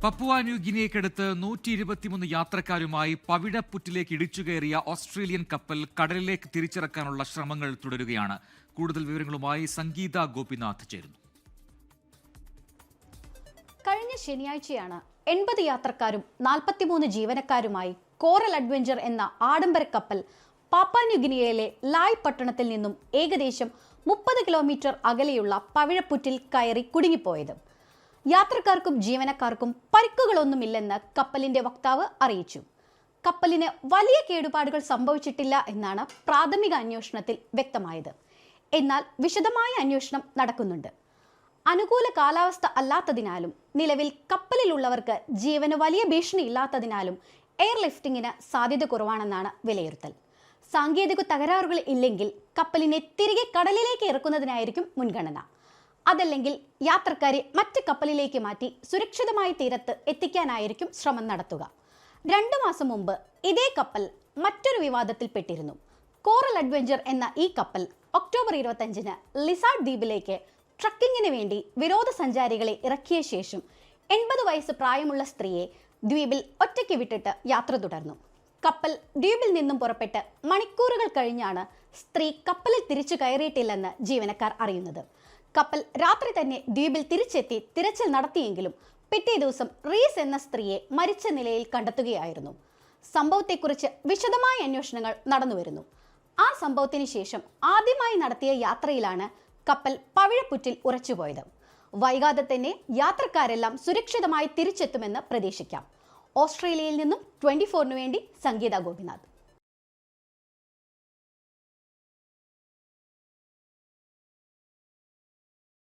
Papua new ഗിനിയക്കടുത്ത് 123 യാത്രക്കാരുമായി പവിഴപ്പുറ്റിലേക്ക് ഇടിച്ചുകയറിയ Australian കപ്പൽ കടലിലേക്ക് തിരിച്ചിറക്കാനുള്ള ശ്രമങ്ങൾ തുടരുകയാണ്. കൂടുതൽ വിവരങ്ങളുമായി സംഗീത ഗോപിനാഥ് ചേരുന്നു. കഴിഞ്ഞ ശനിയാഴ്ചയാണ് 80 യാത്രക്കാരും 43 ജീവനക്കാരുമായി കോറൽ അഡ്വഞ്ചർ എന്ന ആഡംബര കപ്പൽ പാപ്പുവ ന്യൂ ഗിനിയയിലെ ലായ് പട്ടണത്തിൽ നിന്നും ഏകദേശം 30 കിലോമീറ്റർ അകലെയുള്ള പവിഴപ്പുറ്റിൽ കയറി കുടുങ്ങിപ്പോയത്. യാത്രക്കാർക്കും ജീവനക്കാർക്കും പരിക്കുകളൊന്നുമില്ലെന്ന് കപ്പലിന്റെ വക്താവ് അറിയിച്ചു. കപ്പലിന് വലിയ കേടുപാടുകൾ സംഭവിച്ചിട്ടില്ല എന്നാണ് പ്രാഥമിക അന്വേഷണത്തിൽ വ്യക്തമായത്. എന്നാൽ വിശദമായ അന്വേഷണം നടക്കുന്നുണ്ട്. അനുകൂല കാലാവസ്ഥ അല്ലാത്തതിനാലും നിലവിൽ കപ്പലിലുള്ളവർക്ക് ജീവന് വലിയ ഭീഷണി ഇല്ലാത്തതിനാലും എയർലിഫ്റ്റിംഗിന് സാധ്യത കുറവാണെന്നാണ് വിലയിരുത്തൽ. സാങ്കേതിക തകരാറുകൾ ഇല്ലെങ്കിൽ കപ്പലിനെ തിരികെ കടലിലേക്ക് ഇറക്കുന്നതിനായിരിക്കും മുൻഗണന. അതല്ലെങ്കിൽ യാത്രക്കാരെ മറ്റ് കപ്പലിലേക്ക് മാറ്റി സുരക്ഷിതമായി തീരത്ത് എത്തിക്കാനായിരിക്കും ശ്രമം നടത്തുക. 2 മാസം മുമ്പ് ഇതേ കപ്പൽ മറ്റൊരു വിവാദത്തിൽപ്പെട്ടിരുന്നു. കോറൽ അഡ്വഞ്ചർ എന്ന ഈ കപ്പൽ ഒക്ടോബർ 25-ന് ലിസാർഡ് ദ്വീപിലേക്ക് ട്രക്കിങ്ങിന് വേണ്ടി വിനോദസഞ്ചാരികളെ ഇറക്കിയ ശേഷം 80 വയസ്സ് പ്രായമുള്ള സ്ത്രീയെ ദ്വീപിൽ ഒറ്റയ്ക്ക് വിട്ടിട്ട് യാത്ര തുടർന്നു. കപ്പൽ ദ്വീപിൽ നിന്നും പുറപ്പെട്ട് മണിക്കൂറുകൾ കഴിഞ്ഞാണ് സ്ത്രീ കപ്പലിൽ തിരിച്ചു കയറിയിട്ടില്ലെന്ന് ജീവനക്കാർ അറിയുന്നത്. കപ്പൽ രാത്രി തന്നെ ദ്വീപിൽ തിരിച്ചെത്തി തിരച്ചിൽ നടത്തിയെങ്കിലും പിറ്റേ ദിവസം റീസ് എന്ന സ്ത്രീയെ മരിച്ച നിലയിൽ കണ്ടെത്തുകയായിരുന്നു. സംഭവത്തെക്കുറിച്ച് വിശദമായ അന്വേഷണങ്ങൾ നടന്നുവരുന്നു. ആ സംഭവത്തിന് ശേഷം ആദ്യമായി നടത്തിയ യാത്രയിലാണ് കപ്പൽ പവിഴപ്പുറ്റിൽ ഉറച്ചുപോയത്. വൈകാതെ തന്നെ യാത്രക്കാരെല്ലാം സുരക്ഷിതമായി തിരിച്ചെത്തുമെന്ന് പ്രതീക്ഷിക്കാം. ഓസ്ട്രേലിയയിൽ നിന്നും 24-ന് വേണ്ടി സംഗീത ഗോപിനാഥ്.